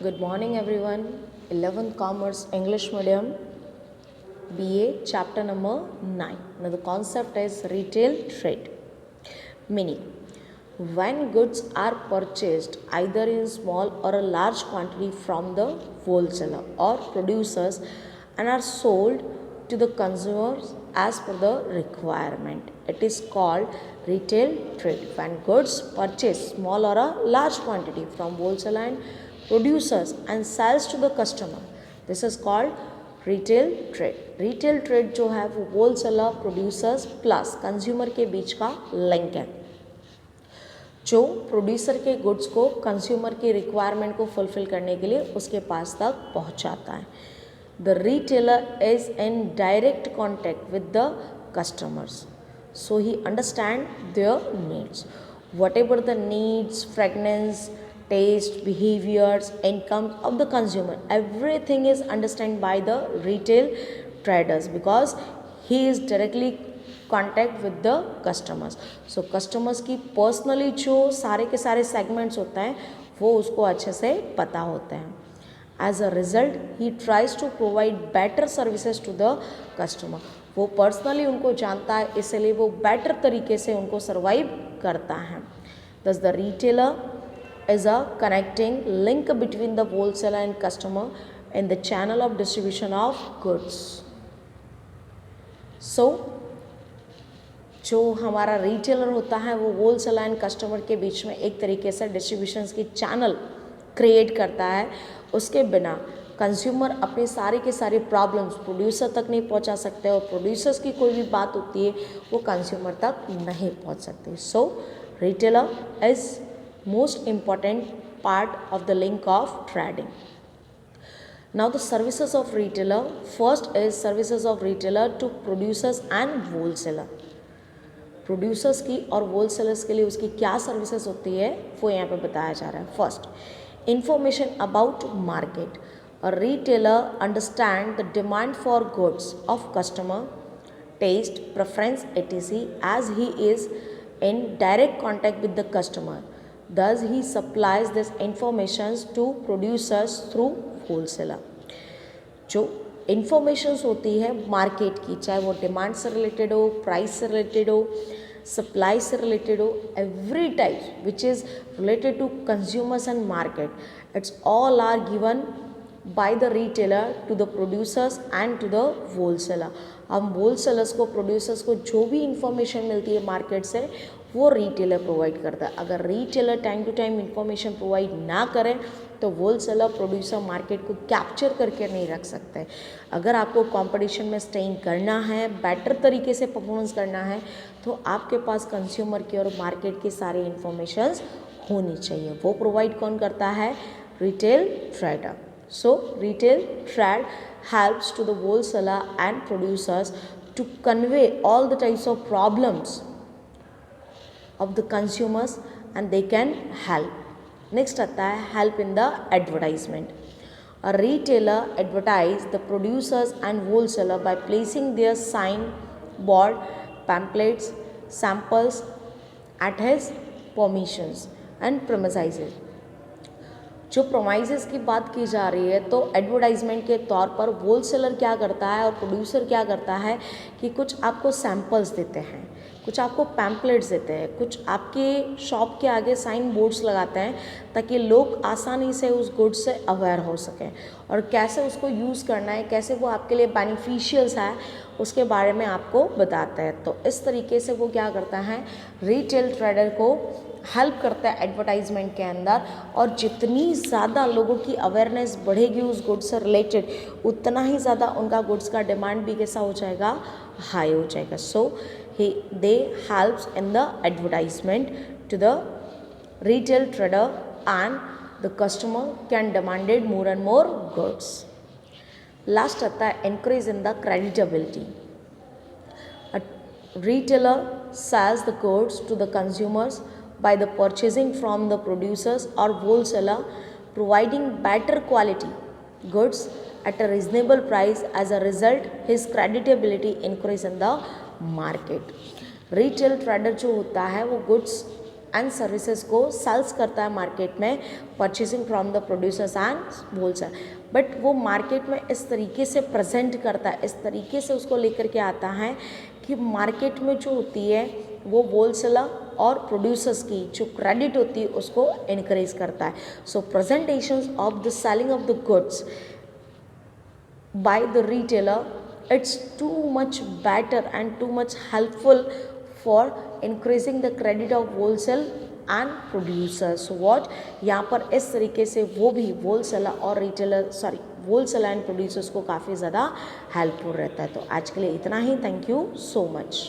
Good morning everyone. 11th Commerce English Medium BA chapter number 9. Now the concept is retail trade. Meaning, when goods are purchased either in small or a large quantity from the wholesaler or producers and are sold to the consumers as per the requirement, it is called retail trade. When goods purchased small or a large quantity from wholesaler and producers and sells to the customer, this is called retail trade. Retail trade जो है वो wholesaler, producers plus consumer के बीच का link है, जो producer के goods को consumer की रिक्वायरमेंट को फुलफिल करने के लिए उसके पास तक पहुंचाता है. The retailer is in direct contact with the customers, so he understand their needs. What ever the needs, fragrance, taste, behaviors, income of the consumer, everything is understood by the retail traders because he is directly contact with the customers. So customers की personally जो सारे के सारे segments होते हैं वो उसको अच्छे से पता होते हैं. As a result, he tries to provide better services to the customer. वो पर्सनली उनको जानता है, इसलिए वो बेटर तरीके से उनको सर्वाइव करता है. Thus the retailer is a connecting link between the wholesaler and customer in the channel of distribution of goods. So जो हमारा रिटेलर होता है वो होलसेलर एंड कस्टमर के बीच में एक तरीके से डिस्ट्रीब्यूशंस की चैनल क्रिएट करता है. उसके बिना कंज्यूमर अपने सारे के सारे प्रॉब्लम्स प्रोड्यूसर तक नहीं पहुंचा सकते और प्रोड्यूसर्स की कोई भी बात होती है वो कंज्यूमर तक नहीं पहुंच सकती. So retailer is most important part of the link of trading. Now the services of retailer, first is services of retailer to producers and wholesaler. Producers की और wholesalers के लिए उसकी क्या services होती है वो यहाँ पे बताया जा रहा है. First, information about market. A retailer understand the demand for goods of customer, taste, preference, etc. as he is in direct contact with the customer. Thus he supplies this information to producers through wholesaler. जो informations होती है market की, चाहे वो demand से related हो, price से related हो, सप्लाई से रिलेटेड हो, every type which is related to consumers and market, it's all are given by the retailer to the producers and to the wholesaler. हम wholesalers को, producers को जो भी information मिलती है मार्केट से वो retailer प्रोवाइड करता है. अगर retailer time to time information provide ना करें तो wholesaler, producer मार्केट को कैप्चर करके नहीं रख सकते. अगर आपको कंपटीशन में स्टेइंग करना है, बेटर तरीके से परफॉर्मेंस करना है तो आपके पास कंज्यूमर की और मार्केट की सारी इंफॉर्मेशंस होनी चाहिए. वो प्रोवाइड कौन करता है? Retail trader. So retail trade helps to the wholesaler and producers to convey all the types of problems of the consumers and they can help. Next आता है help in the advertisement. A retailer advertise the producers and wholesaler by placing their sign board, pamphlets, samples at his permissions and premises. जो प्रोमाइजेस की बात की जा रही है तो एडवर्टाइजमेंट के तौर पर होलसेलर क्या करता है और प्रोड्यूसर क्या करता है कि कुछ आपको सैम्पल्स देते हैं, कुछ आपको पैम्पलेट्स देते हैं, कुछ आपके शॉप के आगे साइन बोर्ड्स लगाते हैं ताकि लोग आसानी से उस गुड्स से अवेयर हो सकें और कैसे उसको यूज़ करना है, कैसे वो आपके लिए बेनिफिशियल्स है उसके बारे में आपको बताता है. तो इस तरीके से वो क्या करता है, रिटेल ट्रेडर को हेल्प करता है एडवर्टाइजमेंट के अंदर. और जितनी ज़्यादा लोगों की अवेयरनेस बढ़ेगी उस गुड्स से रिलेटेड उतना ही ज़्यादा उनका गुड्स का डिमांड भी कैसा हो जाएगा, हाई हो जाएगा. So they helps in the advertisement to the retail trader and the customer can demanded more and more goods. Last आता है increase in the creditability. Retailer sells the goods to the consumers by the purchasing from the producers or wholesaler, providing better quality goods at a reasonable price. As a result, his creditability increase in the market. Retail trader जो होता है वो goods and services को sales करता है market में, purchasing from the producers and wholesale. But वो market में इस तरीके से प्रेजेंट करता है, इस तरीके से उसको लेकर के आता है कि मार्केट में जो होती है वो होलसेलर और प्रोड्यूसर्स की जो क्रेडिट होती है उसको इनक्रीज करता है। So presentations of the selling of the goods by the retailer, it's too much better and too much helpful for increasing the credit of wholesale and producers. So what यहाँ पर इस तरीके से वो भी wholesaler और retailer wholesaler and producers को काफ़ी ज़्यादा हेल्पफुल रहता है। तो आज के लिए इतना ही। Thank you so much.